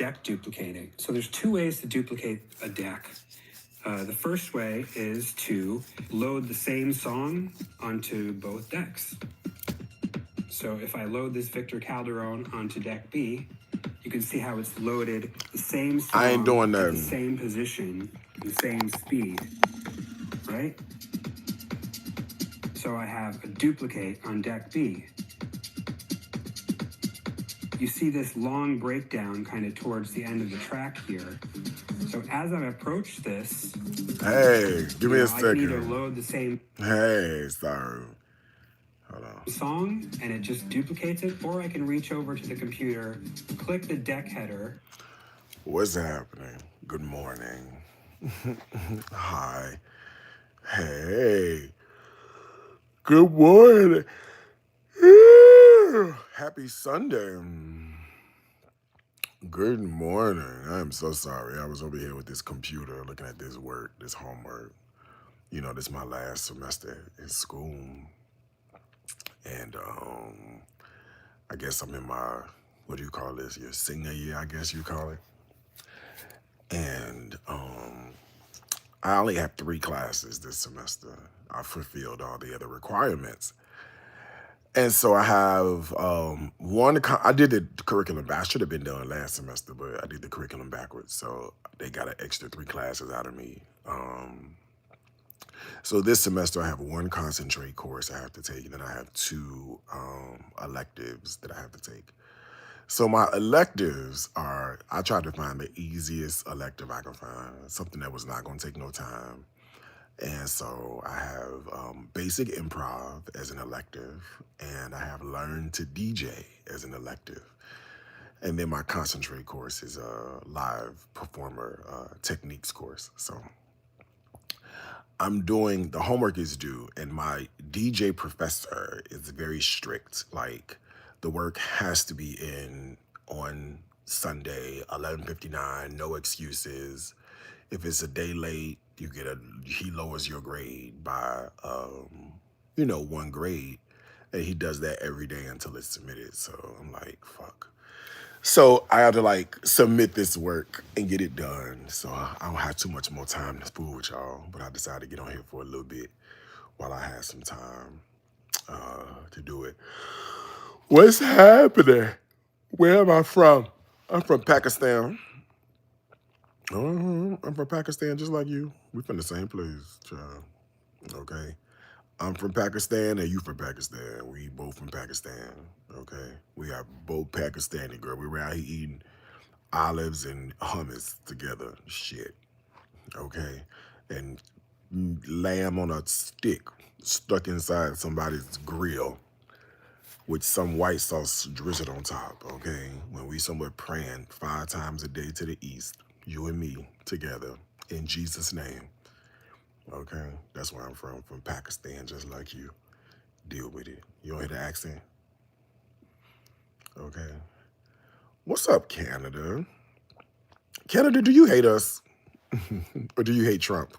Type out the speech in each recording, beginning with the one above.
deck duplicating. So there's two ways to duplicate a deck. The first way is to load the same song onto both decks. So if I load this Victor Calderon onto deck B, you can see how it's loaded the same song I ain't doing at that. the same position, the same speed, right? So I have a duplicate on deck B. You see this long breakdown kind of towards the end of the track here. So as I approach this, Hey, give me a I can either second. load the same Hey, sorry. Hold on. song and it just duplicates it, or I can reach over to the computer, click the deck header. What's happening? Good morning. Hi. Hey. Good morning. Happy Sunday. Good morning. I am so sorry. I was over here with this computer looking at this work, this homework. You know, this is my last semester in school. And I guess I'm in my, what do you call this? Your senior year, I guess you call it. And I only have 3 classes this semester. I fulfilled all the other requirements. And so I have I did the curriculum back. I should have been done last semester, but I did the curriculum backwards. So they got an extra 3 classes out of me. So this semester I have 1 concentrate course I have to take, and then I have 2 electives that I have to take. So my electives are, I tried to find the easiest elective I can find, something that was not going to take no time. And so I have basic improv as an elective, and I have learn to DJ as an elective. And then my concentrate course is a live performer techniques course. So I'm doing, the homework is due, and my DJ professor is very strict. Like, the work has to be in on Sunday, 11:59, no excuses. If it's a day late, he lowers your grade by, 1 grade. And he does that every day until it's submitted. So I'm like, fuck. So I have to like submit this work and get it done. So I don't have too much more time to fool with y'all. But I decided to get on here for a little bit while I have some time to do it. What's happening? Where am I from? I'm from Pakistan. I'm from Pakistan just like you. We from the same place, child. Okay. I'm from Pakistan and you from Pakistan. We both from Pakistan. Okay. We are both Pakistani, girl. We were out here eating olives and hummus together. Shit. Okay. And lamb on a stick stuck inside somebody's grill with some white sauce drizzled on top. Okay. When we somewhere praying 5 times a day to the east, you and me together in Jesus' name. Okay. That's where I'm from Pakistan, just like you. Deal with it. You don't hear the accent? Okay. What's up, Canada? Canada, do you hate us? Or do you hate Trump?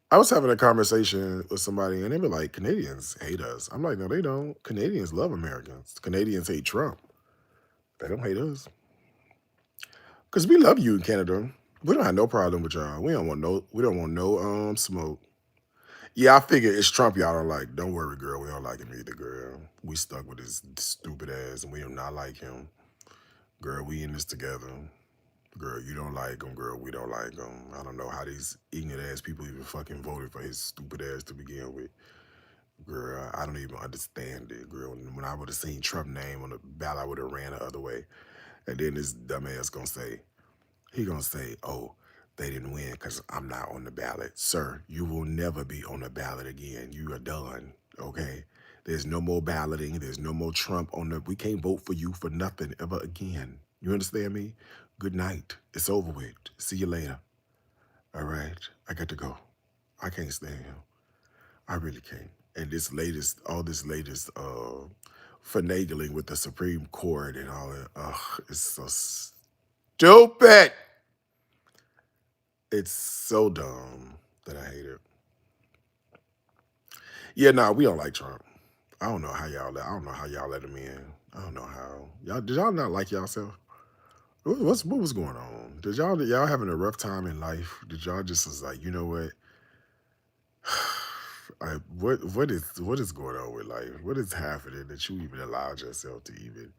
I was having a conversation with somebody and they were like, Canadians hate us. I'm like, no, they don't. Canadians love Americans. Canadians hate Trump. They don't hate us. Because we love you in Canada. We don't have no problem with y'all. We don't want no smoke. Yeah, I figure it's Trump y'all don't like. Don't worry, girl. We don't like him either, girl. We stuck with his stupid ass and we do not like him. Girl, we in this together. Girl, you don't like him. Girl, we don't like him. I don't know how these ignorant ass people even fucking voted for his stupid ass to begin with. Girl, I don't even understand it, girl. When I would have seen Trump name on the ballot, I would have ran the other way. And then this dumbass gonna say, oh, they didn't win because I'm not on the ballot. Sir, you will never be on the ballot again. You are done, okay? There's no more balloting. There's no more Trump on the, we can't vote for you for nothing ever again. You understand me? Good night. It's over with. See you later. All right? I got to go. I can't stand him. I really can't. And all this latest finagling with the Supreme Court and all that, it's so stupid. It's so dumb that I hate it. Yeah, nah, we don't like Trump. I don't know how y'all let him in. I don't know how. Did y'all not like yourself? What was going on? Did y'all having a rough time in life? Did y'all just was like, you know what? What is going on with life? What is happening that you even allowed yourself to even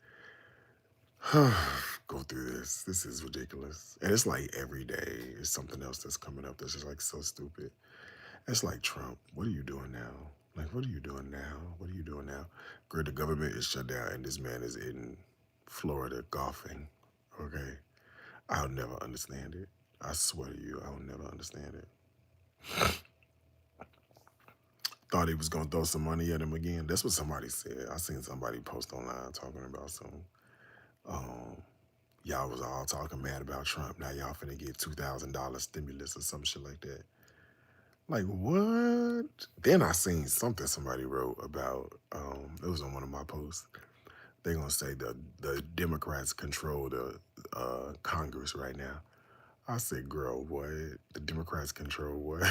go through this? This is ridiculous. And it's like every day is something else that's coming up that's just like so stupid. It's like Trump. What are you doing now? Like, what are you doing now? What are you doing now? Girl, the government is shut down and this man is in Florida golfing. Okay. I'll never understand it. I swear to you, I'll never understand it. Thought he was gonna throw some money at him again. That's what somebody said. I seen somebody post online talking about some um y'all was all talking mad about Trump. Now y'all finna get $2,000 stimulus or some shit like that. Like what? Then I seen something somebody wrote about it was on one of my posts. They gonna say the Democrats control the Congress right now. I said, girl, what? The Democrats control what?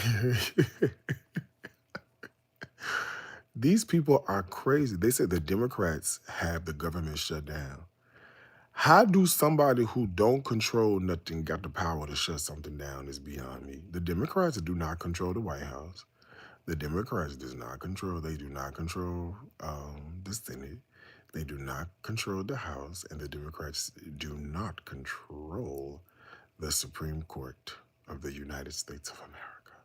These people are crazy. They said the Democrats have the government shut down. How do somebody who don't control nothing got the power to shut something down is beyond me. The Democrats do not control the White House. The Democrats they do not control the Senate. They do not control the House, and the Democrats do not control the Supreme Court of the United States of America.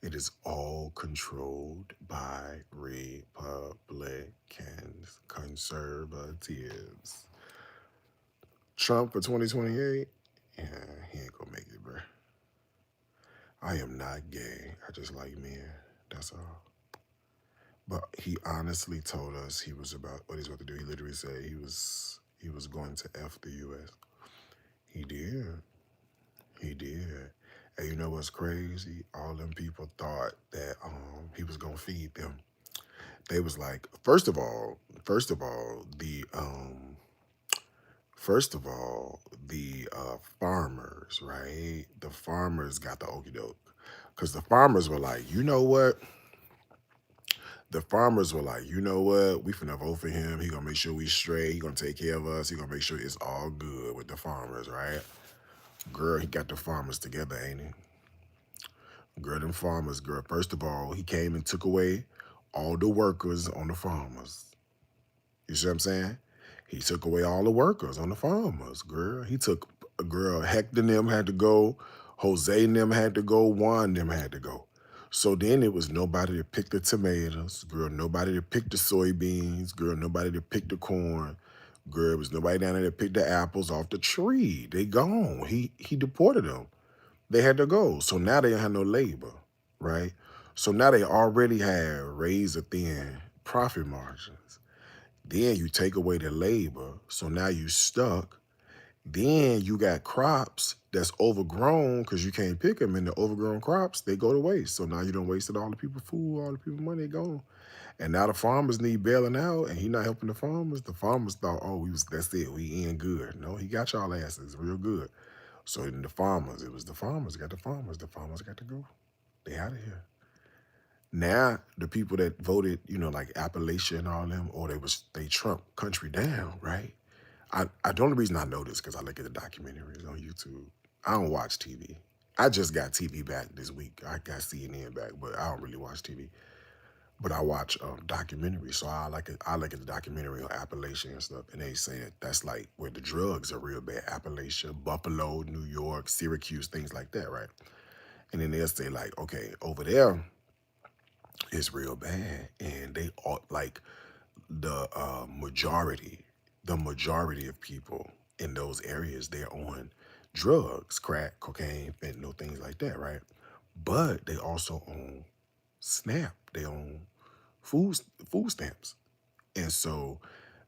It is all controlled by Republicans, conservatives. Trump for 2028, yeah, he ain't gonna make it, bro. I am not gay. I just like men. That's all. But he honestly told us he was about what he's about to do. He literally said he was going to F the US. He did. He did. And you know what's crazy? All them people thought that he was gonna feed them. They was like, first of all, the farmers, right? The farmers got the okie doke. Because the farmers were like, you know what? The farmers were like, you know what? We finna vote for him. He gonna make sure we straight. He gonna take care of us. He gonna make sure it's all good with the farmers, right? Girl, he got the farmers together, ain't he? Girl, them farmers, girl. First of all, he came and took away all the workers on the farmers. You see what I'm saying? He took away all the workers on the farmers, girl. He took, girl, Hector and them had to go. Jose and them had to go. Juan and them had to go. So then it was nobody to pick the tomatoes, girl. Nobody to pick the soybeans, girl. Nobody to pick the corn. Girl, it was nobody down there to pick the apples off the tree. They gone. He deported them. They had to go. So now they don't have no labor, right? So now they already have razor thin profit margins. Then you take away the labor. So now you stuck. Then you got crops that's overgrown because you can't pick them, and the overgrown crops, they go to waste. So now you done wasted all the people food, all the people money gone. And now the farmers need bailing out, and he not helping the farmers. The farmers thought, oh, that's it, we in good. No, he got y'all asses real good. So then the farmers got the farmers got to go. They out of here. Now the people that voted, like Appalachia and all them, or they Trump country down, right? The only reason I know this because I look at the documentaries on YouTube. I don't watch TV. I just got TV back this week. I got CNN back, but I don't really watch TV. But I watch documentaries, so I look at the documentary on Appalachia and stuff, and they say that's like where the drugs are real bad. Appalachia, Buffalo, New York, Syracuse, things like that, right? And then they'll say like, okay, over there, it's real bad, and they are like the majority of people in those areas, they're on drugs, crack, cocaine, fentanyl, things like that, right? But they also own SNAP. They own food stamps. And so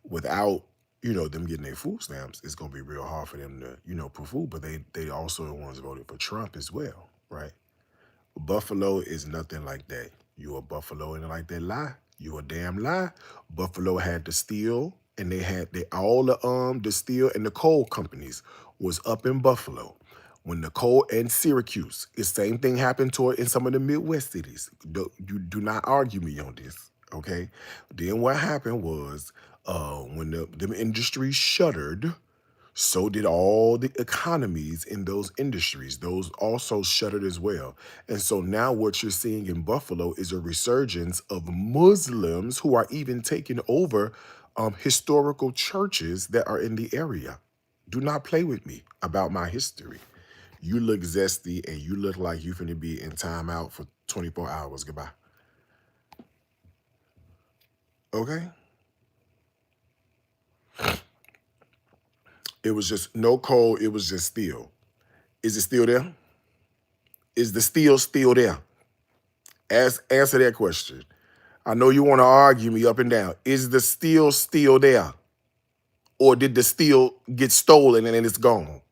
without, them getting their food stamps, it's gonna be real hard for them to, put food. But they also the ones voted for Trump as well, right? Buffalo is nothing like that. You a Buffalo and like that lie. You a damn lie. Buffalo had the steel, and all the steel and the coal companies was up in Buffalo. When the coal and Syracuse, the same thing happened to it in some of the Midwest cities. You do not argue me on this, okay? Then what happened was when the industry shuttered, So did all the economies in those industries. Those also shuttered as well. And so now what you're seeing in Buffalo is a resurgence of Muslims who are even taking over historical churches that are in the area. Do not play with me about my history. You look zesty and you look like you're finna be in timeout for 24 hours. Goodbye. Okay? It was just no cold, it was just steel. Is it still there? Is the steel still there? Answer that question. I know you want to argue me up and down. Is the steel still there? Or did the steel get stolen and then it's gone?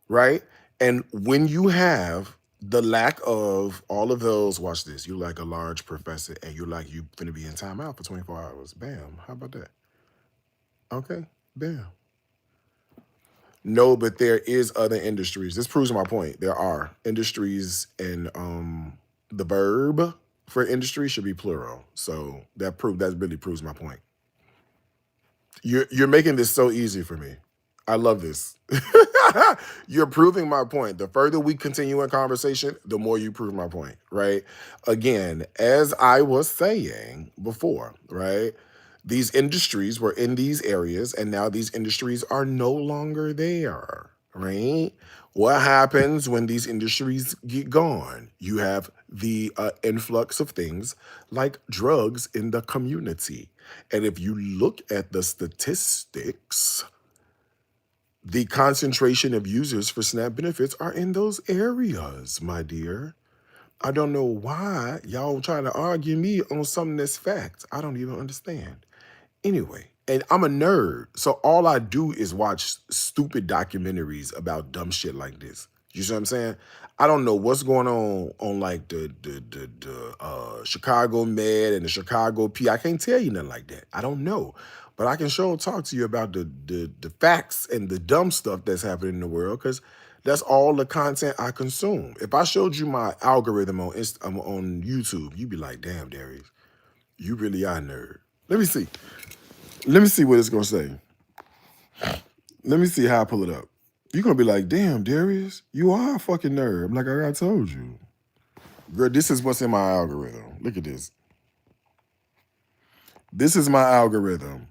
Right? And when you have the lack of all of those, watch this, you're like a large professor and you're like, you finna be in timeout for 24 hours. Bam. How about that? Okay. Bam. No, but there is other industries. This proves my point. There are industries, and the verb for industry should be plural. So that really proves my point. You're making this so easy for me. I love this. You're proving my point. The further we continue in conversation, the more you prove my point, right? Again, as I was saying before, right? These industries were in these areas, and now these industries are no longer there, right? What happens when these industries get gone? You have the influx of things like drugs in the community. And if you look at the statistics, the concentration of users for SNAP benefits are in those areas, my dear. I don't know why y'all trying to argue me on something that's fact. I don't even understand. Anyway, and I'm a nerd, so all I do is watch stupid documentaries about dumb shit like this. You see what I'm saying? I don't know what's going on like the Chicago Med and the Chicago P. I can't tell you nothing like that. I don't know, but I can sure talk to you about the facts and the dumb stuff that's happening in the world because that's all the content I consume. If I showed you my algorithm on on YouTube, you'd be like, "Damn, Darius, you really are a nerd." Let me see. Let me see what it's gonna say. Let me see how I pull it up. You're gonna be like, damn, Darius, you are a fucking nerd. I'm like, I told you. Girl, this is what's in my algorithm. Look at this. This is my algorithm.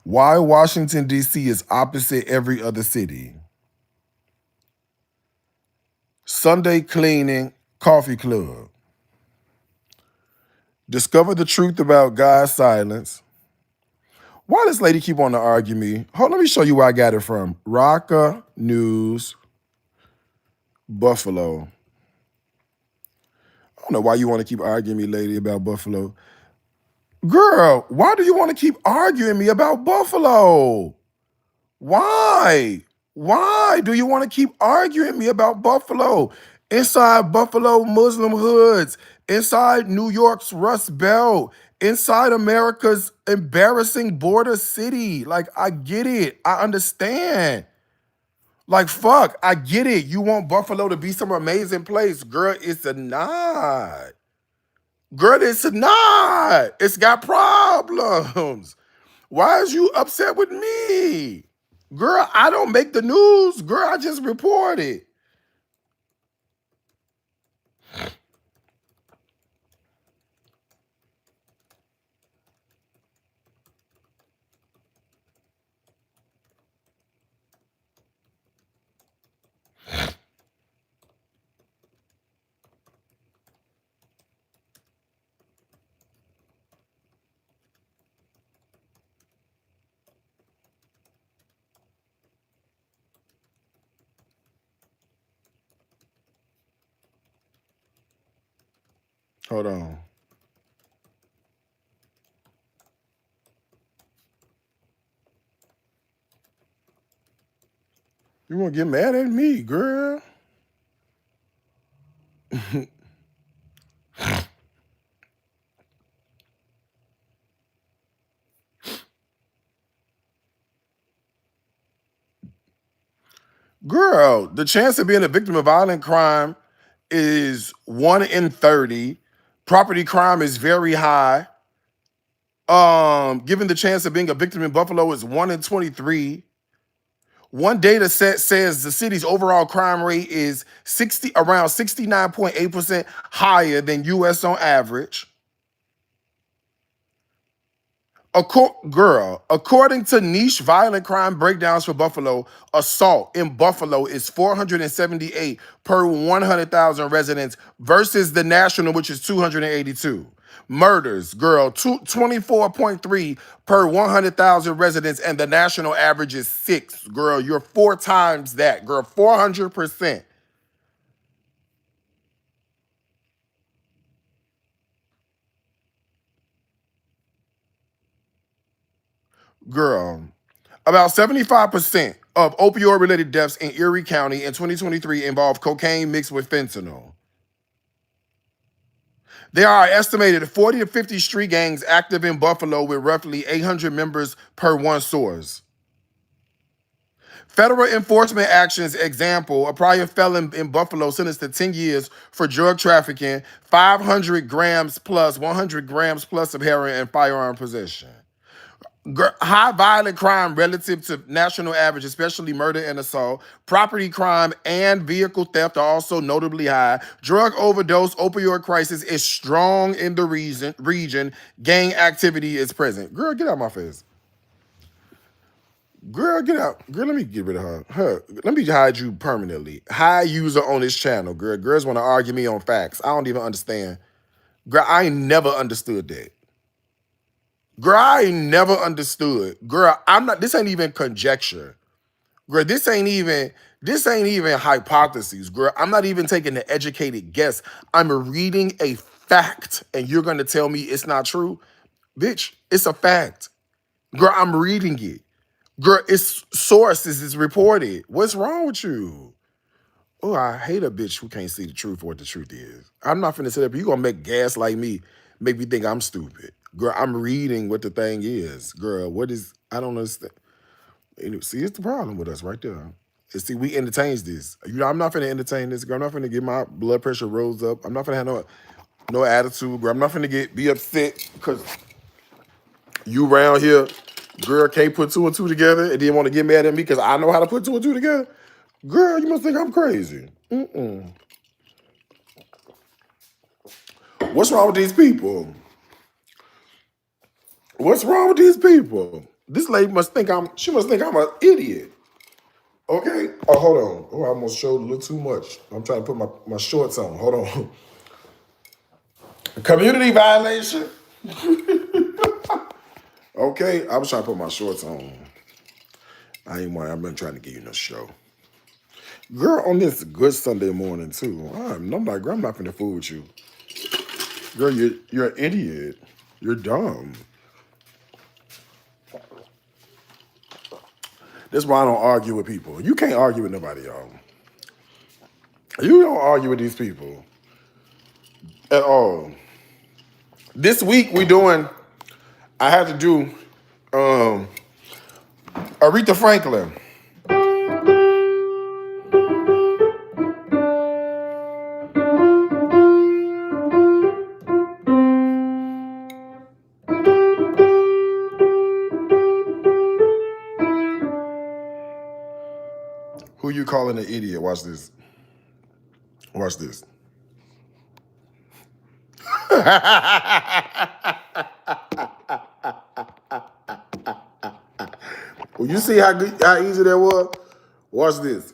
Why Washington, D.C. is opposite every other city. Sunday cleaning coffee club. Discover the truth about God's silence. Why this lady keep on to argue me? Hold, let me show you where I got it from. Rocka News, Buffalo. I don't know why you want to keep arguing me, lady, about Buffalo. Girl, why do you want to keep arguing me about Buffalo? Why? Why do you want to keep arguing me about Buffalo? Inside Buffalo Muslim hoods, inside New York's Rust Belt, inside America's embarrassing border city. Like, I get it. I understand. Like, fuck, I get it. You want Buffalo to be some amazing place. Girl, it's not. Girl, it's not. It's got problems. Why is you upset with me? Girl, I don't make the news. Girl, I just report it. Hold on. You want to get mad at me, girl? Girl, the chance of being a victim of violent crime is 1 in 30. Property crime is very high. Given the chance of being a victim in Buffalo is 1 in 23. One data set says the city's overall crime rate is around 69.8% higher than US on average. According to niche violent crime breakdowns for Buffalo, assault in Buffalo is 478 per 100,000 residents versus the national, which is 282. Murders, 24.3 per 100,000 residents, and the national average is 6. Girl, you're 4 times that. Girl, 400%. Girl, about 75% of opioid-related deaths in Erie County in 2023 involved cocaine mixed with fentanyl. There are estimated 40 to 50 street gangs active in Buffalo with roughly 800 members per one source. Federal enforcement actions example, a prior felon in Buffalo sentenced to 10 years for drug trafficking, 500 grams plus, 100 grams plus of heroin and firearm possession. High violent crime relative to national average, especially murder and assault. Property crime and vehicle theft are also notably high. Drug overdose, opioid crisis is strong in the region. Gang activity is present. Girl, get out my face. Girl, get out. Girl, let me get rid of her. Let me hide you permanently. High user on this channel, girl. Girls want to argue me on facts. I don't even understand. Girl, I ain't never understood that. Girl, I ain't never understood. Girl, this ain't even conjecture. Girl, this ain't even hypotheses. Girl, I'm not even taking an educated guess. I'm reading a fact, and you're gonna tell me it's not true? Bitch, it's a fact. Girl, I'm reading it. Girl, it's sources, it's reported. What's wrong with you? Oh, I hate a bitch who can't see the truth for what the truth is. I'm not finna sit up. You gonna make gas like me, make me think I'm stupid. Girl, I'm reading what the thing is. Girl, I don't understand. See, it's the problem with us right there. See, we entertains this. I'm not finna entertain this. Girl, I'm not finna get my blood pressure rose up. I'm not finna have no attitude. Girl, I'm not finna be upset because you around here, girl, can't put 2 and 2 together and then want to get mad at me because I know how to put 2 and 2 together. Girl, you must think I'm crazy. What's wrong with these people? What's wrong with these people? This lady must think I'm an idiot. Okay? Oh, hold on. Oh, I almost showed a little too much. I'm trying to put my shorts on. Hold on. Community violation. Okay, I was trying to put my shorts on. I've been trying to give you no show. Girl, on this good Sunday morning, too. I'm like, girl, I'm not finna fool with you. Girl, you're an idiot. You're dumb. That's why I don't argue with people. You can't argue with nobody, y'all. You don't argue with these people at all. This week I had to do Aretha Franklin. Who you calling an idiot? Watch this. Watch this. Well, you see how easy that was? Watch this.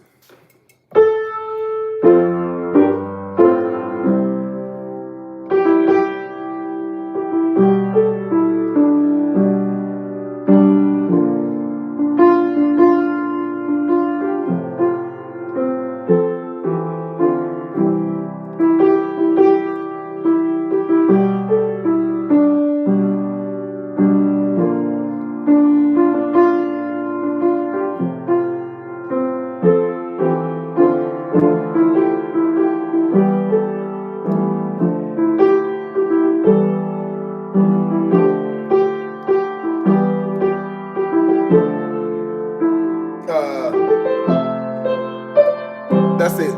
That's it.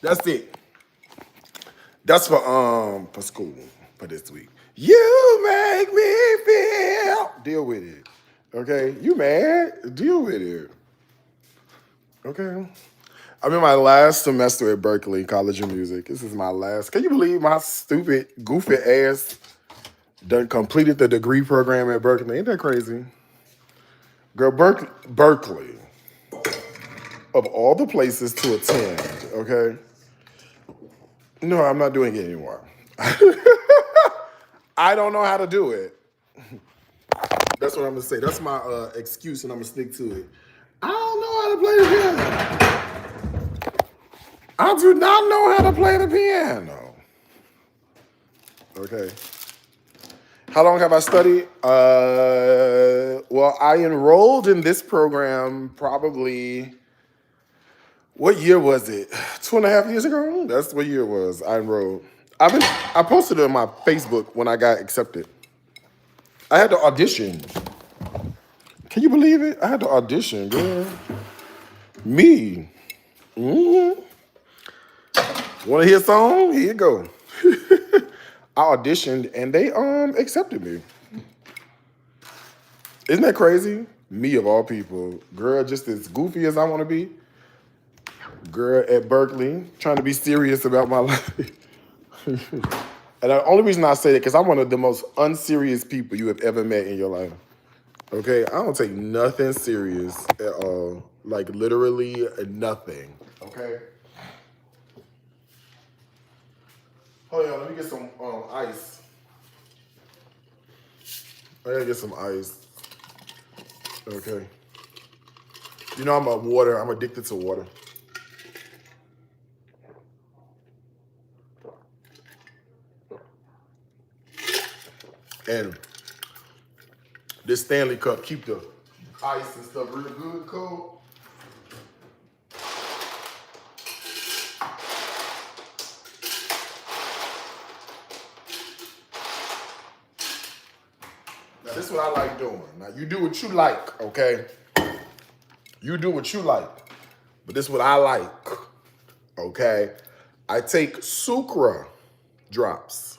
That's it. That's for school for this week. You make me feel. Deal with it. Okay? You mad? Deal with it. Okay? I'm in my last semester at Berkeley College of Music. This is my last. Can you believe my stupid, goofy ass done completed the degree program at Berkeley? Ain't that crazy? Girl, Berkeley, of all the places to attend, okay? No, I'm not doing it anymore. I don't know how to do it. That's what I'm gonna say. That's my excuse, and I'm gonna stick to it. I don't know how to play the piano. I do not know how to play the piano. Okay. How long have I studied? Well, I enrolled in this program probably, what year was it? 2.5 years ago? That's what year it was. I enrolled. I posted it on my Facebook when I got accepted. I had to audition. Can you believe it? I had to audition, girl. Me. Mm-hmm. Want to hear a song? Here you go. I auditioned and they accepted me. Isn't that crazy? Me of all people. Girl, just as goofy as I want to be. Girl at Berkeley, trying to be serious about my life. And the only reason I say that, because I'm one of the most unserious people you have ever met in your life. Okay? I don't take nothing serious at all. Like, literally nothing. Okay? Hold on, let me get some ice. I gotta get some ice. Okay. You know I'm addicted to water. And this Stanley Cup keep the ice and stuff real good, cold. Now this is what I like doing. Now you do what you like, okay? You do what you like. But this is what I like, okay? I take Sucra drops.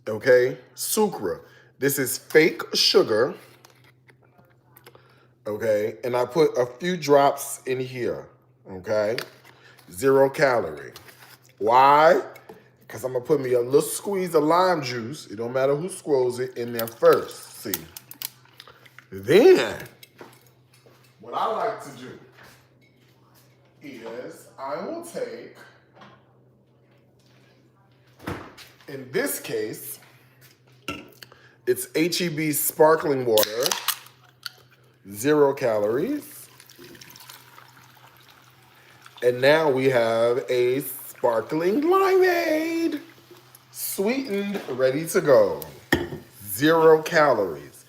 Okay, Sucra. This is fake sugar. Okay, and I put a few drops in here. Okay, 0 calorie. Why? Because I'm gonna put me a little squeeze of lime juice. It don't matter who scrolls it in there first. See. Then, what I like to do is I will take, in this case, it's HEB sparkling water, 0 calories. And now we have a sparkling limeade, sweetened, ready to go. 0 calories.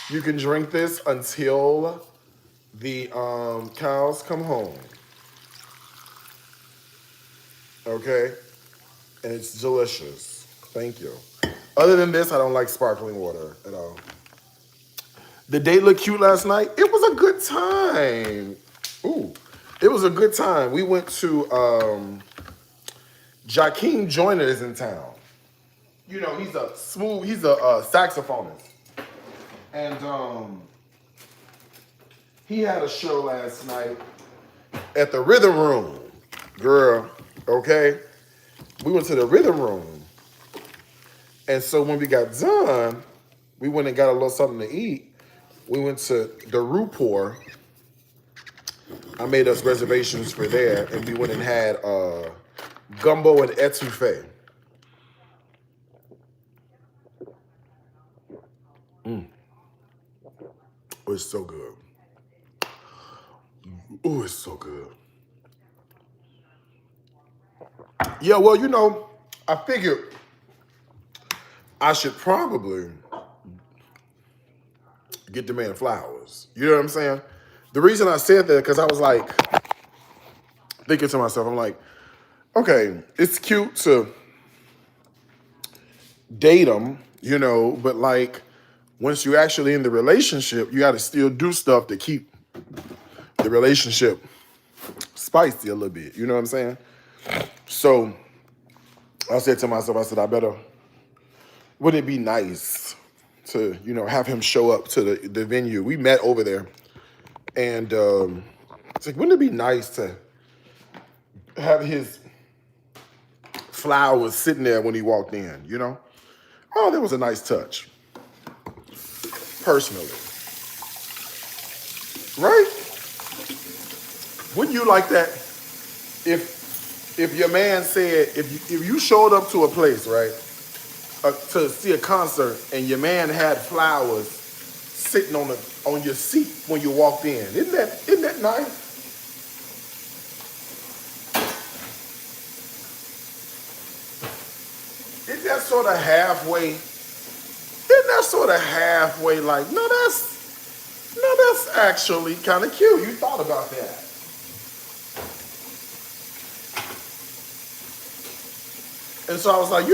You can drink this until the cows come home. Okay? And it's delicious. Thank you. Other than this, I don't like sparkling water at all. The date looked cute last night. It was a good time. Ooh, it was a good time. We went to Jakeem Joyner is in town. You know, he's a saxophonist. And he had a show last night at the Rhythm Room. Girl, okay? We went to the Rhythm Room. And so when we got done, we went and got a little something to eat. We went to the Rupor. I made us reservations for there, and we went and had gumbo and etouffee. Oh, it's so good. Oh, it's so good. Yeah, well, you know, I figured I should probably get the man flowers. You know what I'm saying? The reason I said that, because I was like, thinking to myself, I'm like, okay, it's cute to date them, you know, but like, once you're actually in the relationship, you got to still do stuff to keep the relationship spicy a little bit. You know what I'm saying? So I said to myself, I said, wouldn't it be nice to, have him show up to the venue? We met over there. And it's like, wouldn't it be nice to have his flowers sitting there when he walked in, Oh, that was a nice touch. Personally. Right? Wouldn't you like that if your man said, if you showed up to a place, right, to see a concert and your man had flowers sitting on your seat when you walked in? Isn't that nice? Isn't that sort of halfway like, no, that's actually kind of cute. You thought about that. And so I was like, I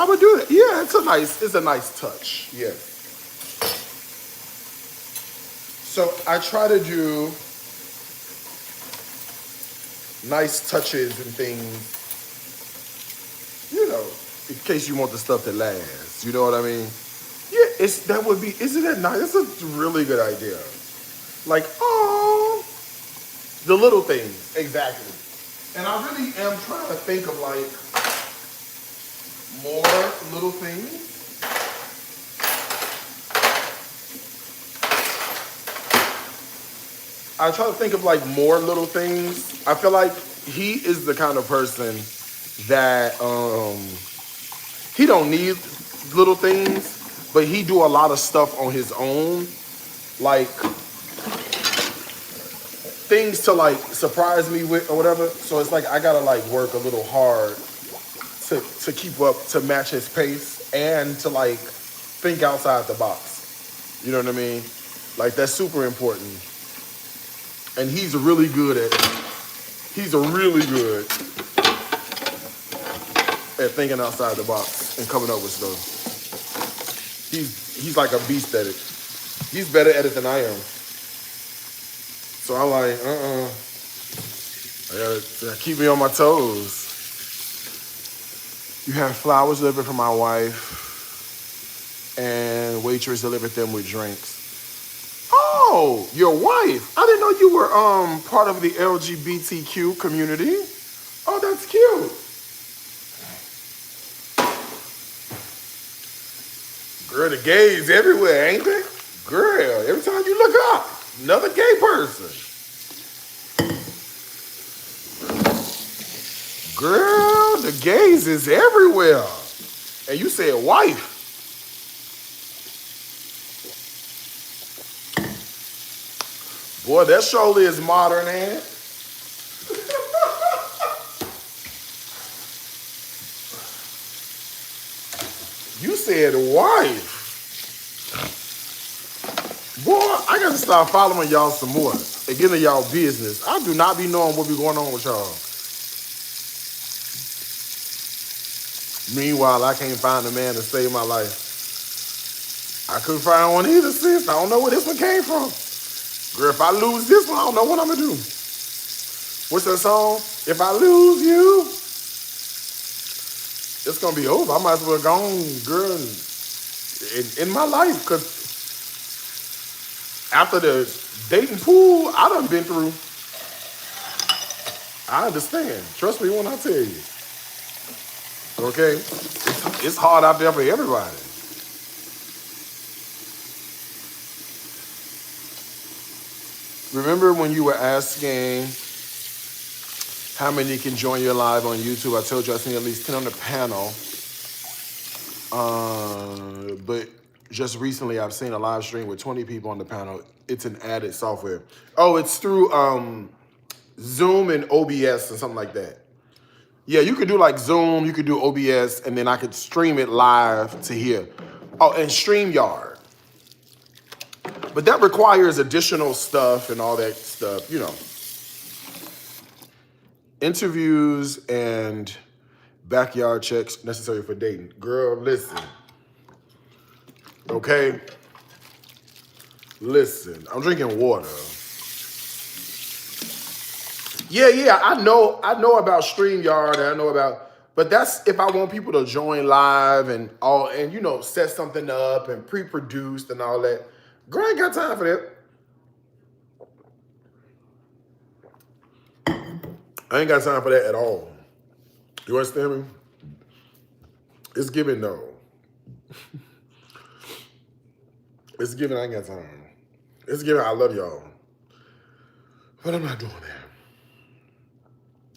would do that. Yeah, it's a nice touch. Yeah. So I try to do nice touches and things, in case you want the stuff to last. You know what I mean? Yeah, isn't that nice? That's a really good idea. Like, oh, the little things, exactly. And I really am trying to think of like more little things. I try to think of like more little things. I feel like he is the kind of person that he don't need little things, but he do a lot of stuff on his own, like things to like surprise me with or whatever. So it's like I gotta like work a little hard to keep up, to match his pace, and to like think outside the box. You know what I mean? Like that's super important. And he's really good at thinking outside the box and coming up with stuff. He's like a beast at it. He's better at it than I am. So I'm like, I gotta keep me on my toes. You have flowers delivered from my wife, and waitress delivered them with drinks. Oh, your wife. I didn't know you were part of the LGBTQ community. Oh, that's cute. Girl, the gays everywhere, ain't they? Girl, every time you look up, another gay person. Girl, the gays is everywhere. And you said wife. Boy, that surely is modern, ain't it? You said wife. Boy, I got to start following y'all some more and getting to y'all business. I do not be knowing what be going on with y'all. Meanwhile, I can't find a man to save my life. I couldn't find one either, sis. I don't know where this one came from. Girl, if I lose this one, I don't know what I'm going to do. What's that song? If I lose you, it's going to be over. I might as well go on, girl, in my life. Because after the dating pool I done been through, I understand. Trust me when I tell you. Okay? It's hard out there for everybody. Remember when you were asking how many can join your live on YouTube? I told you I seen at least 10 on the panel. But just recently I've seen a live stream with 20 people on the panel. It's an added software. Oh, it's through Zoom and OBS and something like that. Yeah, you could do like Zoom, you could do OBS, and then I could stream it live to here. Oh, and StreamYard. But that requires additional stuff and all that stuff, you know. Interviews and backyard checks necessary for dating. Girl, listen. Okay? Listen, I'm drinking water. Yeah, I know about StreamYard and I know about But that's if I want people to join live and all, and you know, set something up and pre-produced and all that. Girl, I ain't got time for that. I ain't got time for that at all. You understand me? It's giving though. It's giving. I ain't got time. It's giving. I love y'all, but I'm not doing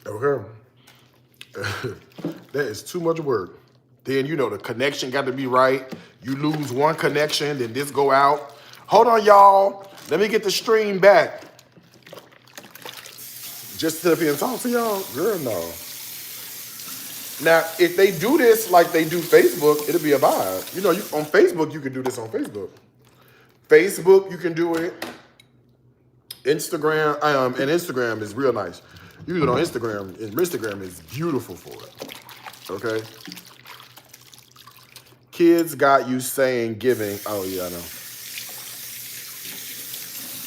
that. Okay. That is too much work. Then, you know, the connection got to be right. You lose one connection, then this go out. Hold on, y'all. Let me get the stream back. Just sit up here and talk to y'all? Girl, no. Now, if they do this like they do Facebook, it'll be a vibe. You know, on Facebook, you can do this on Facebook. Facebook, you can do it. Instagram, and Instagram is real nice. You do it on Instagram, and Instagram is beautiful for it. Okay? Kids got you saying giving. Oh, yeah, I know.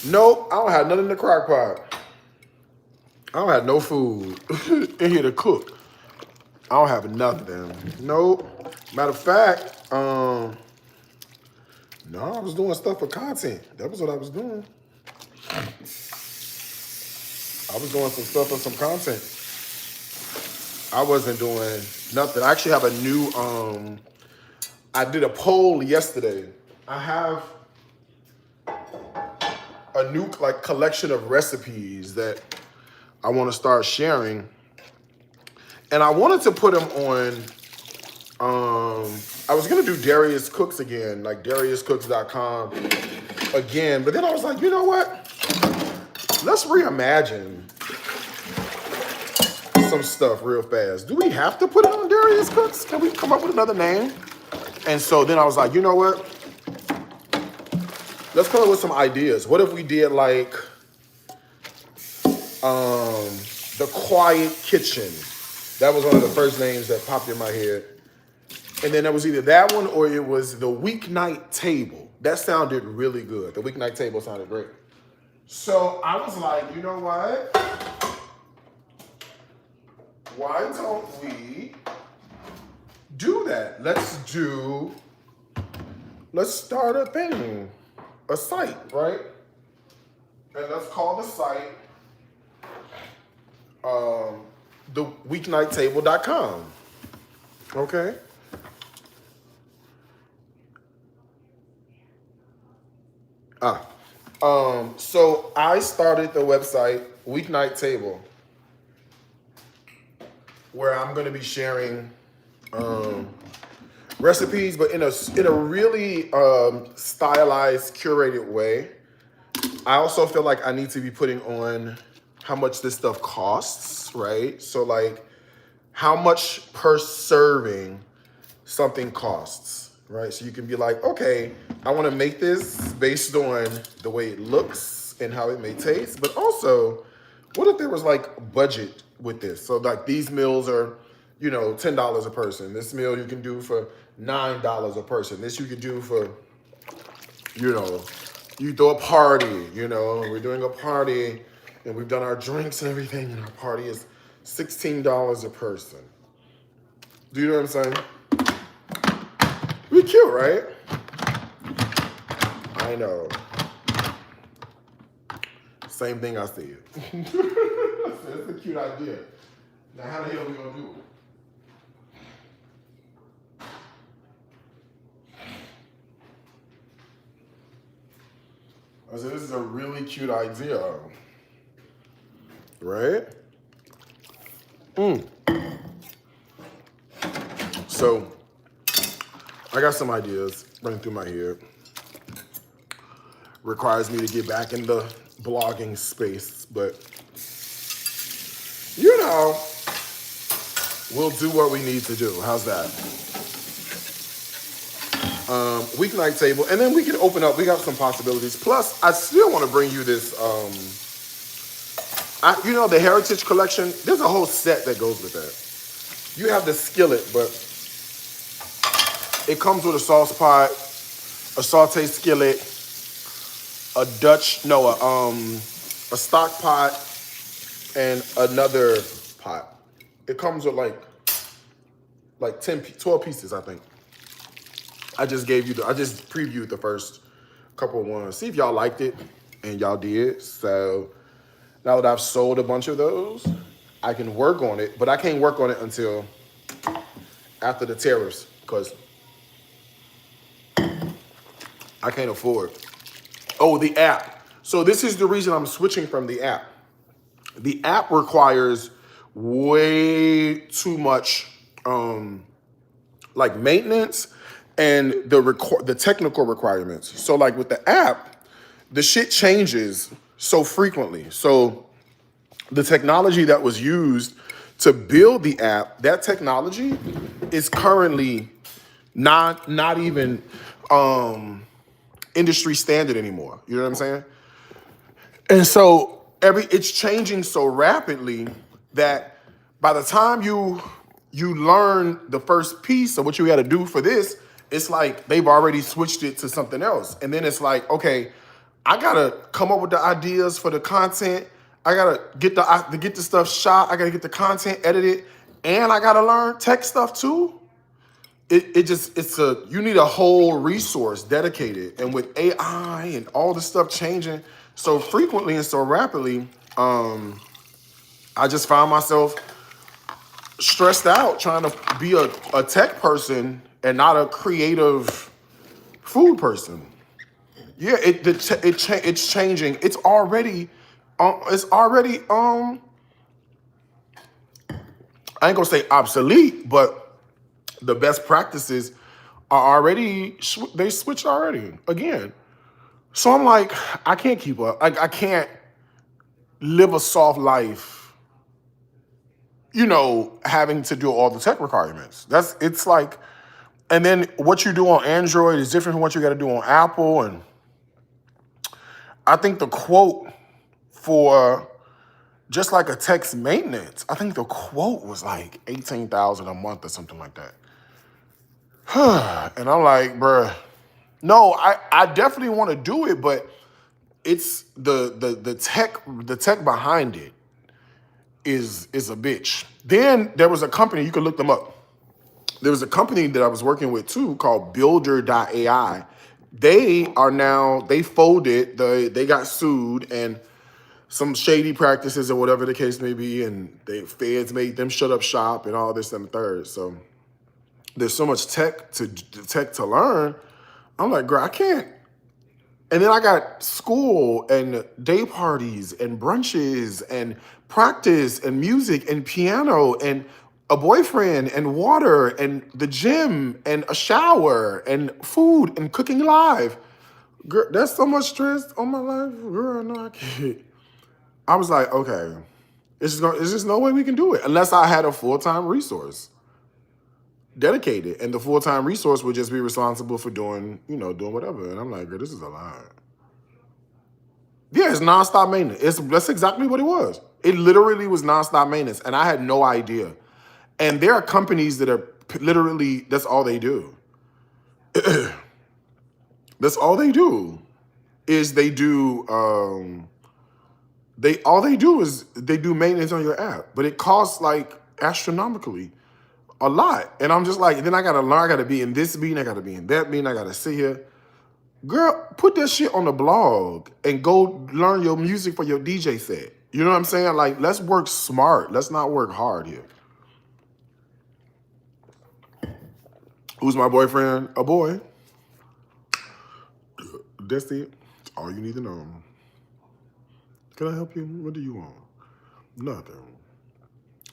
Nope, I don't have nothing in the crock pot. I don't have no food in here to cook. I don't have nothing. Nope. Matter of fact, no, I was doing stuff for content. That was what I was doing. I was doing some stuff for some content. I wasn't doing nothing. I actually have a new, I did a poll yesterday. I have a new like collection of recipes that I want to start sharing. And I wanted to put them on, I was going to do Darius Cooks again, like DariusCooks.com again. But then I was like, you know what? Let's reimagine some stuff real fast. Do we have to put it on Darius Cooks? Can we come up with another name? And so then I was like, you know what? Let's come up with some ideas. What if we did like The Quiet Kitchen? That was one of the first names that popped in my head. And then it was either that one or it was The Weeknight Table. That sounded really good. The Weeknight Table sounded great. So I was like, you know what? Why don't we do that? Let's start a thing, a site, right? And let's call the site theweeknighttable.com. Okay? So I started the website Weeknight Table, where I'm going to be sharing recipes, but in a really stylized, curated way. I also feel like I need to be putting on how much this stuff costs, right? So like how much per serving something costs, right? So you can be like, okay, I want to make this based on the way it looks and how it may taste, but also what if there was like budget with this? So like these meals are, you know, $10 a person. This meal you can do for $9 a person. This you can do for, you know, you throw a party, you know, we're doing a party and we've done our drinks and everything, and our party is $16 a person. Do you know what I'm saying? Be cute, right? I know. Same thing I said. That's a cute idea. Now, how the hell are we gonna do it? I said, this is a really cute idea, right? So, I got some ideas running through my head. Requires me to get back in the blogging space, but you know, we'll do what we need to do. How's that? Weeknight Table, and then we can open up. We got some possibilities. Plus, I still want to bring you this. You know, the Heritage Collection. There's a whole set that goes with that. You have the skillet, but it comes with a sauce pot, a saute skillet, a stock pot, and another pot. It comes with like like 12 pieces, I think. I just previewed the first couple of ones. See if y'all liked it, and y'all did. So now that I've sold a bunch of those, I can work on it, but I can't work on it until after the tariffs because I can't afford. Oh, the app. So this is the reason I'm switching from the app. The app requires way too much like maintenance and the technical requirements. So like with the app, the shit changes so frequently. So the technology that was used to build the app, that technology is currently not even industry standard anymore. You know what I'm saying? And so it's changing so rapidly that by the time you learn the first piece of what you got to do for this, it's like they've already switched it to something else. And then it's like, okay, I gotta come up with the ideas for the content. I gotta get the stuff shot. I gotta get the content edited, and I gotta learn tech stuff too. You need a whole resource dedicated. And with AI and all the stuff changing so frequently and so rapidly, I just found myself stressed out trying to be a tech person and not a creative food person. Yeah, it's changing. It's already I ain't gonna say obsolete, but the best practices are already they switched already again. So I'm like, I can't keep up. I can't live a soft life, having to do all the tech requirements. It's like, and then what you do on Android is different from what you got to do on Apple. And I think the quote for just like a text maintenance, I think the quote was like $18,000 a month or something like that. And I'm like, bruh, no, I definitely want to do it, but it's the tech behind it is a bitch. Then there was a company, you can look them up. There was a company that I was working with too called Builder.ai. They folded, they got sued and some shady practices or whatever the case may be, and feds made them shut up shop and all this and the third. So there's so much tech to learn. I'm like, girl, I can't. And then I got school and day parties and brunches and practice and music and piano and a boyfriend and water and the gym and a shower and food and cooking live. Girl, that's so much stress on my life. Girl, no, I can't. I was like, okay, there's just no way we can do it unless I had a full-time resource dedicated, and the full-time resource would just be responsible for doing whatever. And I'm like, girl, this is a lie. Yeah, it's nonstop maintenance. That's exactly what it was. It literally was nonstop maintenance, and I had no idea. And there are companies that are literally, that's all they do. That's all they do is they do maintenance on your app, but it costs like astronomically a lot. And I'm just like, then I gotta learn, I gotta be in this meeting, I gotta be in that meeting, I gotta sit here. Girl, put that shit on the blog and go learn your music for your DJ set. You know what I'm saying? Like, let's work smart. Let's not work hard here. Who's my boyfriend? A boy. That's it. That's all you need to know. Can I help you? What do you want? Nothing.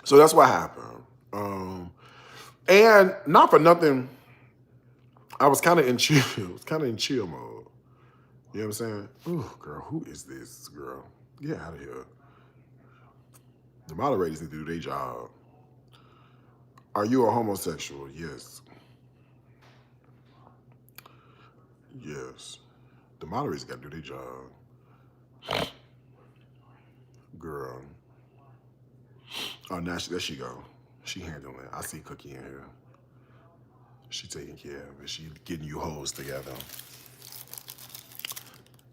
So that's what happened. And not for nothing, I was kind of in chill. Mode. You know what I'm saying? Ooh, girl, who is this girl? Get out of here. The moderators need to do their job. Are you a homosexual? Yes. Yes. The moderators got to do their job. Girl. Oh, now there she go. She handling it. I see Cookie in here. She taking care of it. She getting you hoes together.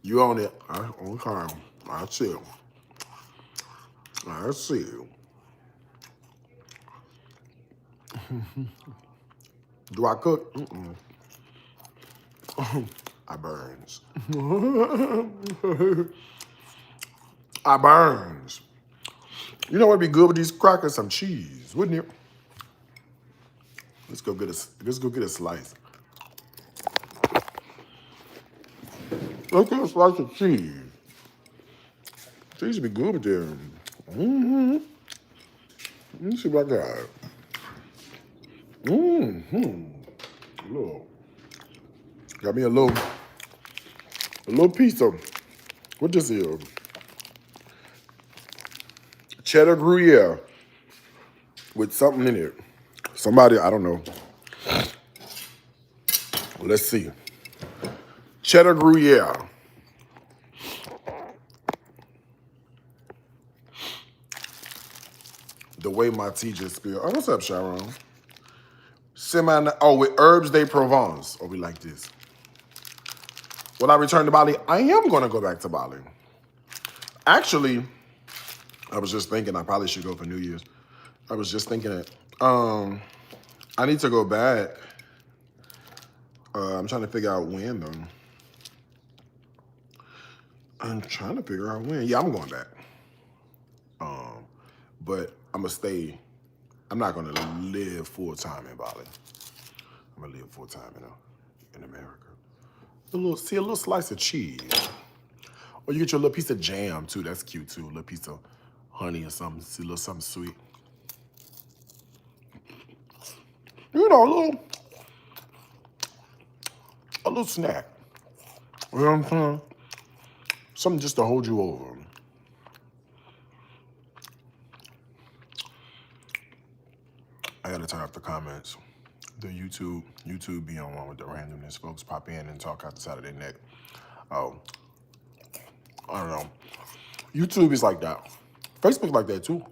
You on it. Okay. I see. I see. Do I cook? Mm-mm. I burns. I burns. You know what'd be good with these crackers? Some cheese, wouldn't it? Let's go get a slice. Let's get a slice of cheese. Cheese would be good with them. Mm-hmm. Let me see what I got. Mm-hmm. Look. Got me a little piece of, what this is? Cheddar Gruyere with something in it. Somebody, I don't know. Let's see. Cheddar Gruyere. The way my tea just spilled. Oh, what's up, Sharon? With herbs de Provence. Oh, we like this. When I return to Bali, I am going to go back to Bali. Actually, I was just thinking I probably should go for New Year's. I was just thinking it. I need to go back. I'm trying to figure out when, though. I'm trying to figure out when. Yeah, I'm going back. But I'm going to stay. I'm not going to live full-time in Bali. I'm going to live full-time in America. A little slice of cheese. Or you get your little piece of jam, too. That's cute, too. A little piece of honey or something. See, a little something sweet. You know, a little snack. You know what I'm saying? Something just to hold you over. I gotta turn off the comments. The YouTube be on one with the randomness. Folks pop in and talk out the side of their neck. Oh, I don't know. YouTube is like that. Facebook like that too.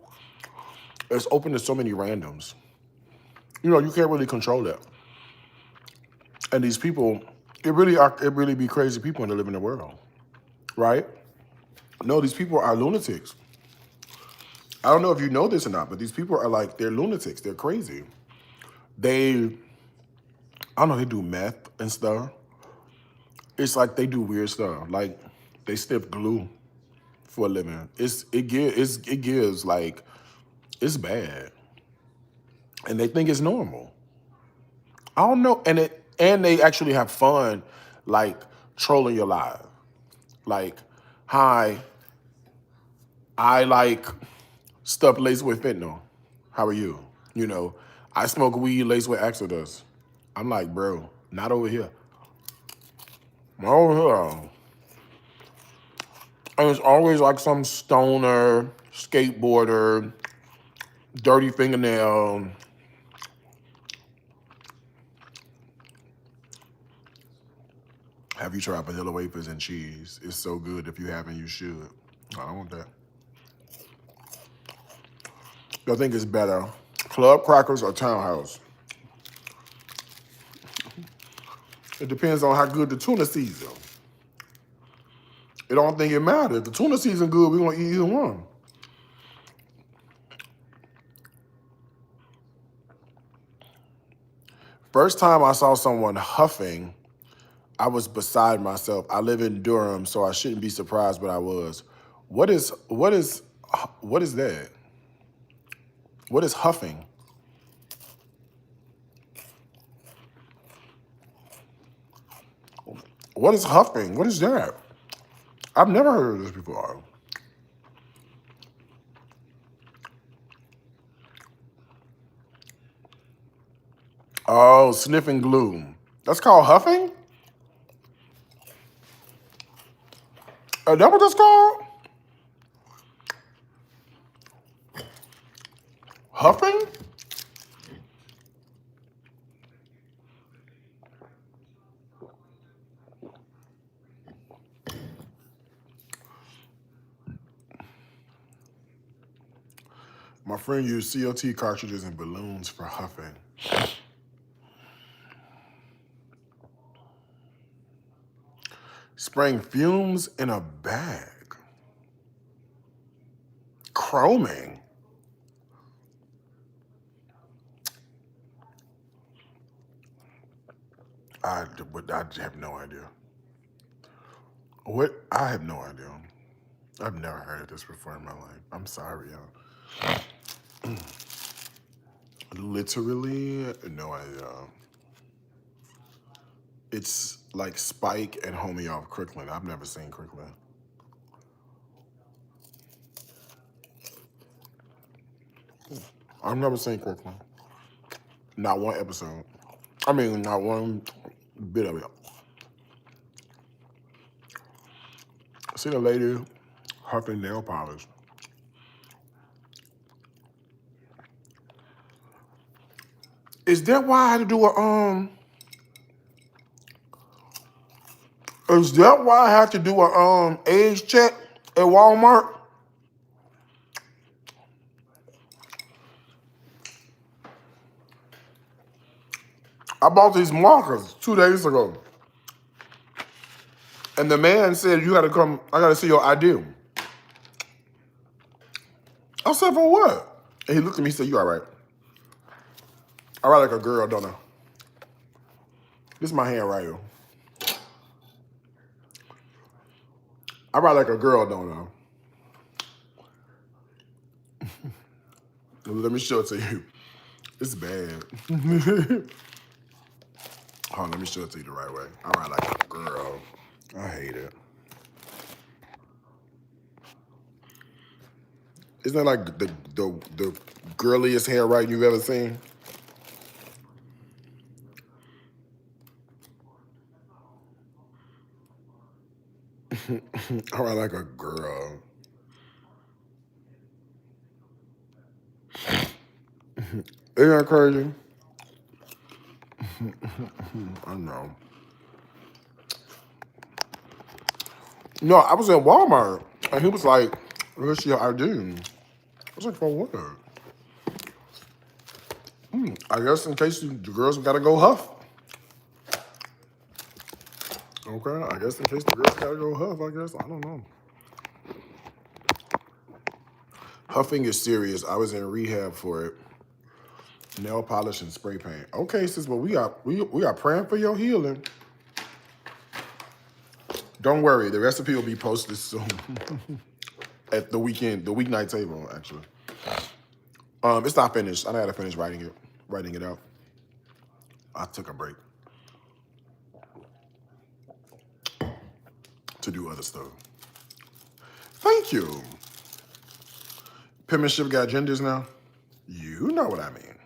It's open to so many randoms. You know, you can't really control that. And these people, it really be crazy people that live in the world, right? No, these people are lunatics. I don't know if you know this or not, but these people are like, they're lunatics. They're crazy. I don't know, they do meth and stuff. It's like they do weird stuff. Like they sniff glue for a living. It gives like, it's bad. And they think it's normal. I don't know. And they actually have fun, like trolling your life. Like, hi, I like stuff laced with fentanyl. How are you? You know, I smoke weed laced with Exodus. I'm like, bro, not over here. Not over here. And it's always like some stoner, skateboarder, dirty fingernail. Have you tried vanilla wafers and cheese? It's so good. If you haven't, you should. I don't want that. I think it's better. Club crackers or Townhouse? It depends on how good the tuna season. I don't think it matters. If the tuna season good, we gonna eat either one. First time I saw someone huffing, I was beside myself. I live in Durham, so I shouldn't be surprised, but I was. What is that? What is huffing? What is huffing? What is that? I've never heard of this before. Oh, sniffing glue. That's called huffing? Is that what that's called? Huffing? My friend used CLT cartridges and balloons for huffing. Spraying fumes in a bag. Chroming. I have no idea. What? I have no idea. I've never heard of this before in my life. I'm sorry, y'all. Literally, no idea. It's like Spike and Homie off Crooklyn. I've never seen Crooklyn. I've never seen Crooklyn. Not one episode. I mean, not one bit of it. I seen a lady huffing nail polish. Is that why I had to do a Is that why I have to do a age check at Walmart? I bought these markers 2 days ago. And the man said, you gotta come, I gotta see your ID. I said, for what? And he looked at me, he said, you all right. I write like a girl, don't I? This is my hand right here. I write like a girl, don't I? Let me show it to you. It's bad. Hold on, let me show it to you the right way. I write like a girl. I hate it. Isn't that like the girliest handwriting you've ever seen? I write like a girl. Isn't that crazy? I know. No, I was at Walmart and he was like, where's your ID? I was like, for what? I guess in case the girls gotta go huff. Okay, I guess in case the girls gotta go huff, I guess. I don't know. Huffing is serious. I was in rehab for it. Nail polish and spray paint. Okay, sis, well, we are praying for your healing. Don't worry, the recipe will be posted soon. At the weeknight table, actually. It's not finished. I gotta finish writing it out. I took a break to do other stuff. Thank you. Penmanship got genders now? You know what I mean.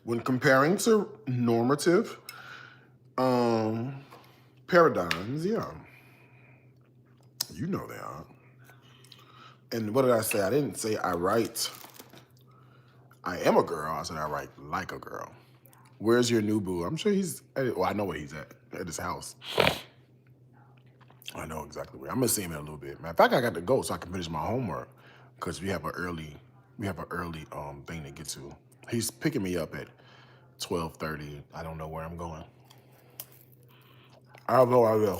When comparing to normative paradigms, yeah. You know they are. And what did I say? I didn't say I am a girl. I said I write like a girl. Where's your new boo? I'm sure I know where he's at his house. I know exactly where. I'm gonna see him in a little bit. Matter of fact, I got to go so I can finish my homework because we have an early thing to get to. He's picking me up at 12:30. I don't know where I'm going. I have no idea.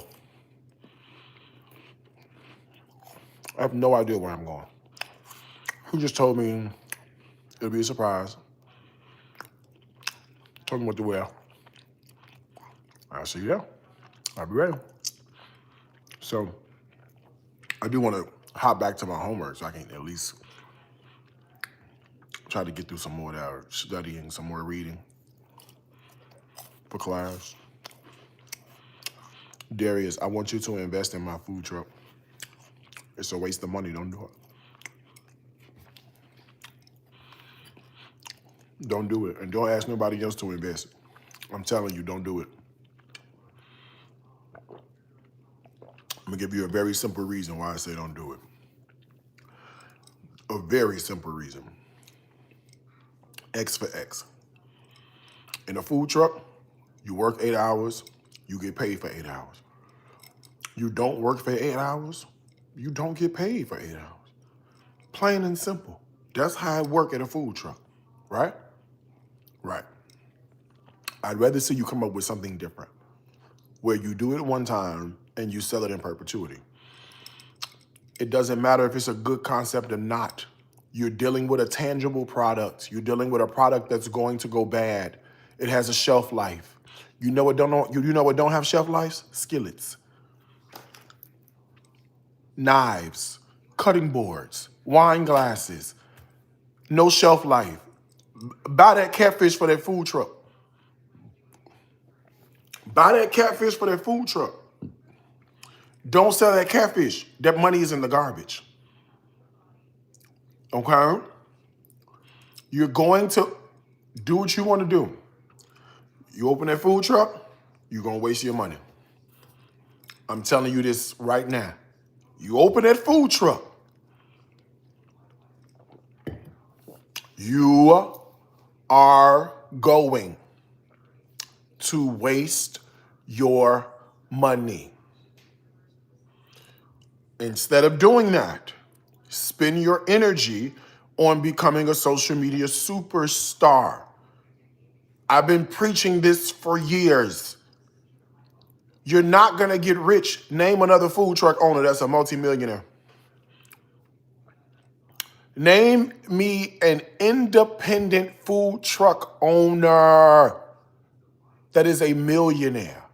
I have no idea where I'm going. He just told me it'll be a surprise. Told me what to wear. I'll see you there. I'll be ready. So I do want to hop back to my homework so I can at least try to get through some more of that, studying, some more reading for class. Darius, I want you to invest in my food truck. It's a waste of money. Don't do it. Don't do it. And don't ask nobody else to invest. I'm telling you, don't do it. I'm going to give you a very simple reason why I say don't do it. A very simple reason. X for X. In a food truck, you work 8 hours, you get paid for 8 hours. You don't work for 8 hours, you don't get paid for 8 hours. Plain and simple. That's how it works at a food truck, right? Right. I'd rather see you come up with something different, where you do it one time and you sell it in perpetuity. It doesn't matter if it's a good concept or not. You're dealing with a tangible product. You're dealing with a product that's going to go bad. It has a shelf life. You know what don't have shelf lives? Skillets, knives, cutting boards, wine glasses. No shelf life. Buy that catfish for that food truck. Buy that catfish for that food truck. Don't sell that catfish. That money is in the garbage. Okay? You're going to do what you want to do. You open that food truck, you're going to waste your money. I'm telling you this right now. You open that food truck, you are going to waste your money. Instead of doing that, spend your energy on becoming a social media superstar. I've been preaching this for years. You're not going to get rich. Name another food truck owner that's a multimillionaire. Name me an independent food truck owner that is a millionaire.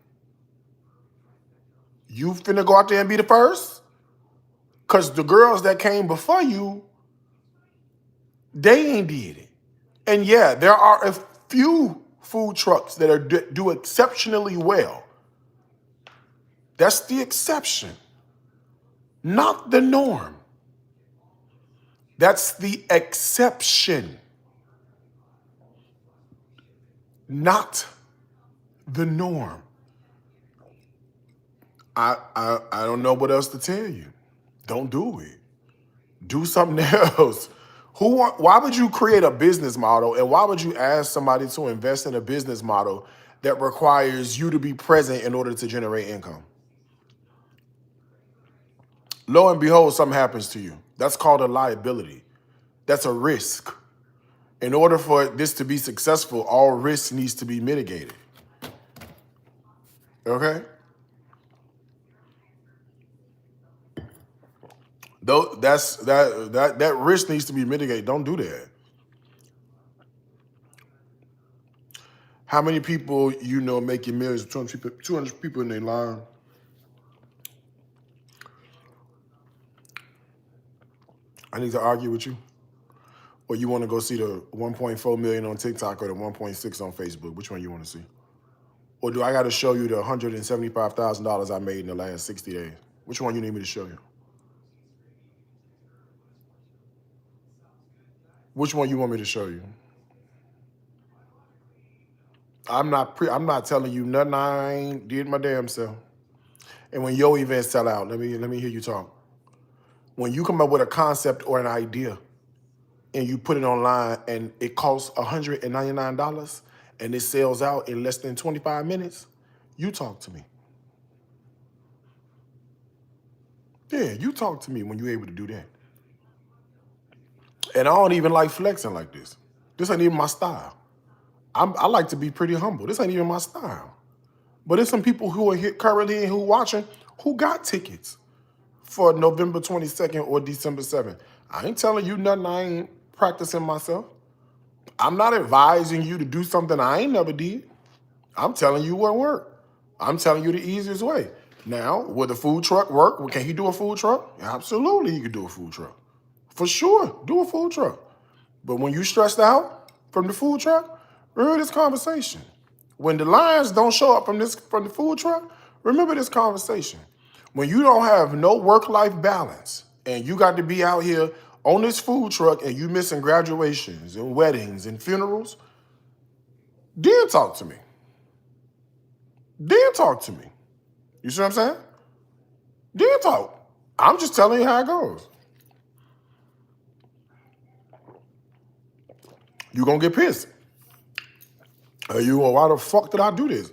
You finna go out there and be the first? Because the girls that came before you, they ain't did it. And yeah, there are a few food trucks that do exceptionally well. That's the exception, not the norm. That's the exception, not the norm. I don't know what else to tell you. Don't do it. Do something else. Why would you create a business model, and why would you ask somebody to invest in a business model that requires you to be present in order to generate income? Lo and behold, something happens to you. That's called a liability. That's a risk. In order for this to be successful, all risk needs to be mitigated. Okay? Though that risk needs to be mitigated. Don't do that. How many people you know making millions? 200 people in their line. I need to argue with you? Or you want to go see the 1.4 million on TikTok or the 1.6 on Facebook? Which one you want to see? Or do I got to show you the $175,000 I made in the last 60 days? Which one you need me to show you? Which one you want me to show you? I'm not telling you nothing I ain't did my damn self. And when your events sell out, let me hear you talk. When you come up with a concept or an idea and you put it online and it costs $199 and it sells out in less than 25 minutes, you talk to me. Yeah, you talk to me when you're able to do that. And I don't even like flexing like this. This ain't even my style. I like to be pretty humble. This ain't even my style. But there's some people who are here currently and who watching who got tickets for November 22nd or December 7th. I ain't telling you nothing I ain't practicing myself. I'm not advising you to do something I ain't never did. I'm telling you what worked. I'm telling you the easiest way. Now, will the food truck work? Can he do a food truck? Absolutely, he can do a food truck. For sure, do a food truck. But when you stressed out from the food truck, remember this conversation. When the lines don't show up from the food truck, remember this conversation. When you don't have no work-life balance and you got to be out here on this food truck and you missing graduations and weddings and funerals, then talk to me. Then talk to me. You see what I'm saying? Then talk. I'm just telling you how it goes. You're going to get pissed. Why the fuck did I do this?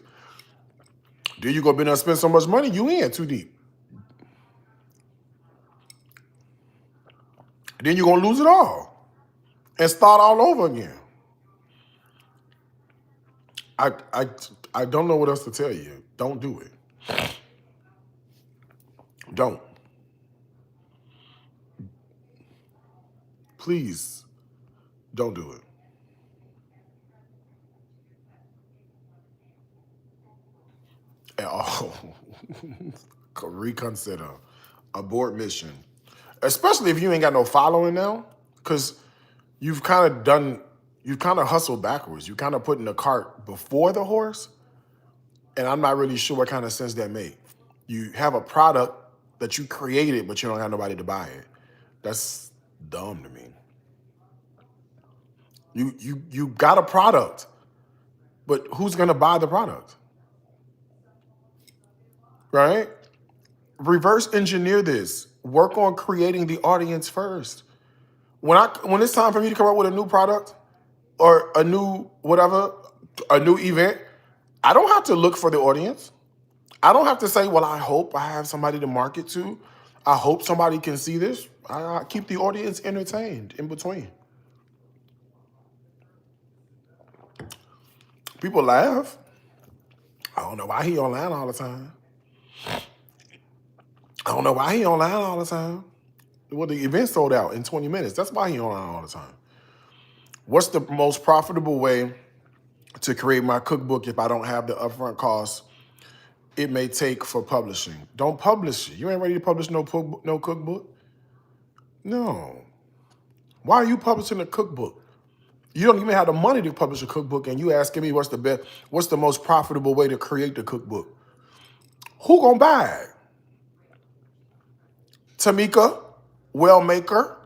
Then you go be there and spend so much money, you in too deep. Then you're going to lose it all and start all over again. I don't know what else to tell you. Don't do it. Don't. Please, don't do it. Oh, reconsider. Abort mission. Especially if you ain't got no following now, because you've kind of hustled backwards. You kind of put in the cart before the horse, and I'm not really sure what kind of sense that makes. You have a product that you created, but you don't have nobody to buy it. That's dumb to me. You got a product, but who's gonna buy the product? Right? Reverse engineer this. Work on creating the audience first. When it's time for me to come up with a new product or a new whatever, a new event, I don't have to look for the audience. I don't have to say, well, I hope I have somebody to market to. I hope somebody can see this. I keep the audience entertained in between. People laugh. I don't know why he online all the time. Well, the event sold out in 20 minutes. That's why he online all the time. What's the most profitable way to create my cookbook if I don't have the upfront costs it may take for publishing? Don't publish it. You ain't ready to publish no cookbook? No. Why are you publishing a cookbook? You don't even have the money to publish a cookbook, and you asking me what's the most profitable way to create the cookbook? Who gonna buy it? Tamika, Wellmaker,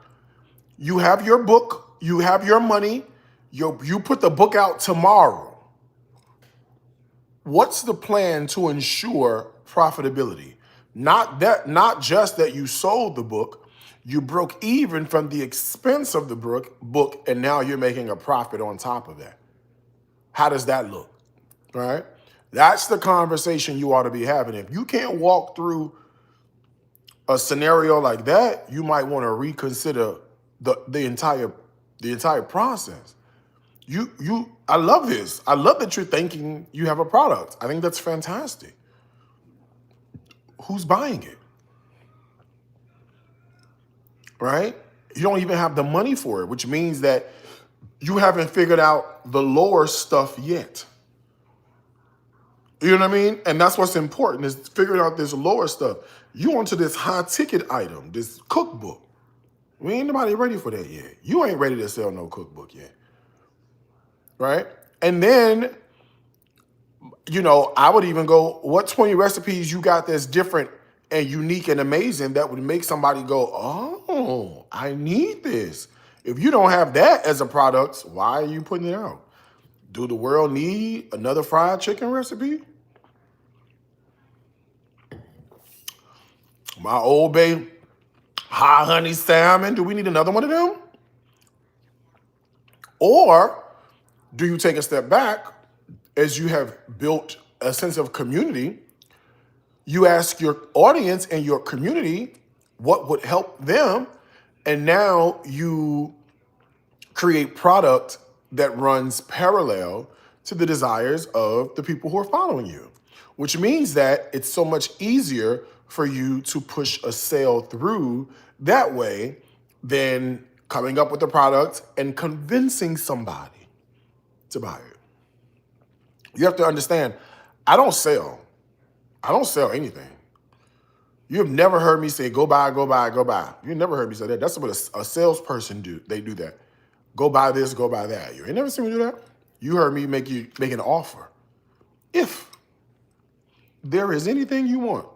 you have your book, you have your money, you put the book out tomorrow. What's the plan to ensure profitability? Not just that you sold the book, you broke even from the expense of the book, and now you're making a profit on top of that. How does that look? Right? That's the conversation you ought to be having. If you can't walk through a scenario like that, you might want to reconsider the entire process. I love this. I love that you're thinking you have a product. I think that's fantastic. Who's buying it? Right? You don't even have the money for it, which means that you haven't figured out the lower stuff yet. You know what I mean? And that's what's important, is figuring out this lower stuff. You onto this high ticket item, this cookbook. We ain't nobody ready for that yet. You ain't ready to sell no cookbook yet. Right? And then, I would even go, what 20 recipes you got that's different and unique and amazing that would make somebody go, oh, I need this. If you don't have that as a product, why are you putting it out? Do the world need another fried chicken recipe? My Old Bay high honey salmon, do we need another one of them? Or do you take a step back as you have built a sense of community? You ask your audience and your community what would help them, and now you create product that runs parallel to the desires of the people who are following you, which means that it's so much easier for you to push a sale through that way than coming up with a product and convincing somebody to buy it. You have to understand, I don't sell anything. You have never heard me say, go buy, go buy, go buy. You never heard me say that. That's what a salesperson do. They do that. Go buy this, go buy that. You ain't never seen me do that. You heard me make an offer. If there is anything you want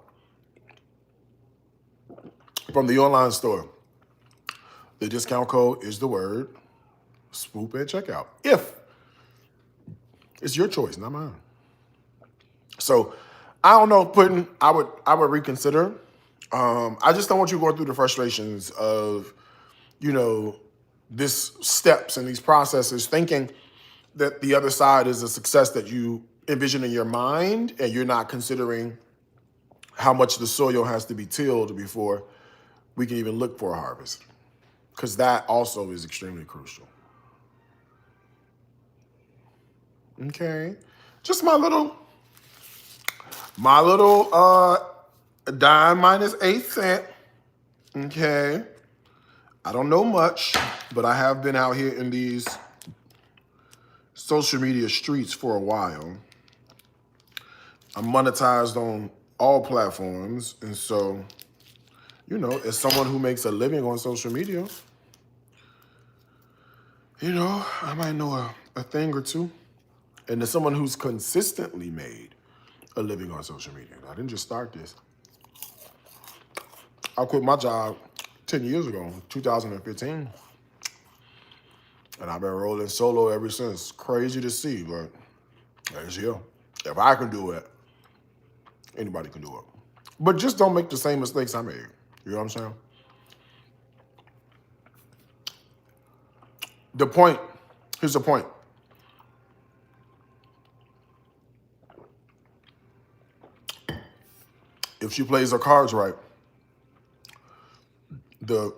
from the online store, the discount code is the word swoop at checkout. If it's your choice, not mine. So I don't know, Puddin', I would reconsider. I just don't want you going through the frustrations of, this steps and these processes, thinking that the other side is a success that you envision in your mind, and you're not considering how much the soil has to be tilled before we can even look for a harvest. Because that also is extremely crucial. Okay. Just my little dime minus 8 cents. Okay. I don't know much, but I have been out here in these social media streets for a while. I'm monetized on all platforms. And so, you know, as someone who makes a living on social media, you know, I might know a thing or two. And as someone who's consistently made a living on social media, I didn't just start this. I quit my job 10 years ago, 2015. And I've been rolling solo ever since. Crazy to see, but it's here. If I can do it, anybody can do it. But just don't make the same mistakes I made. You know what I'm saying? The point, here's the point. If she plays her cards right, the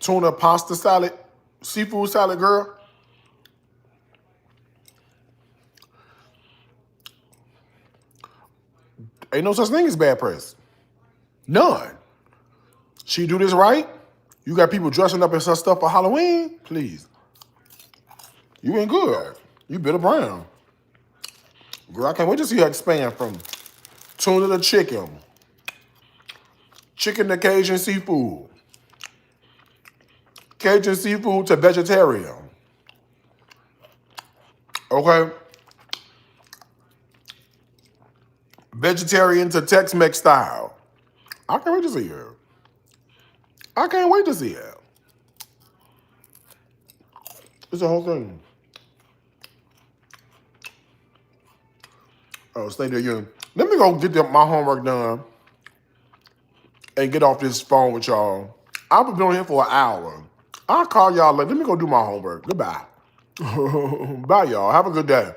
tuna pasta salad, seafood salad girl, ain't no such thing as bad press. None. She do this right, you got people dressing up as her stuff for Halloween, please. You ain't good. You bitter brown. Girl, I can't wait to see her expand from tuna to chicken, chicken to Cajun seafood, Cajun seafood to vegetarian. Okay? Vegetarian to Tex-Mex style. I can't wait to see her. I can't wait to see her. It's a whole thing. Oh, stay there, you. Let me go get my homework done and get off this phone with y'all. I've been on here for an hour. I'll call y'all later. Let me go do my homework. Goodbye. Bye, y'all. Have a good day.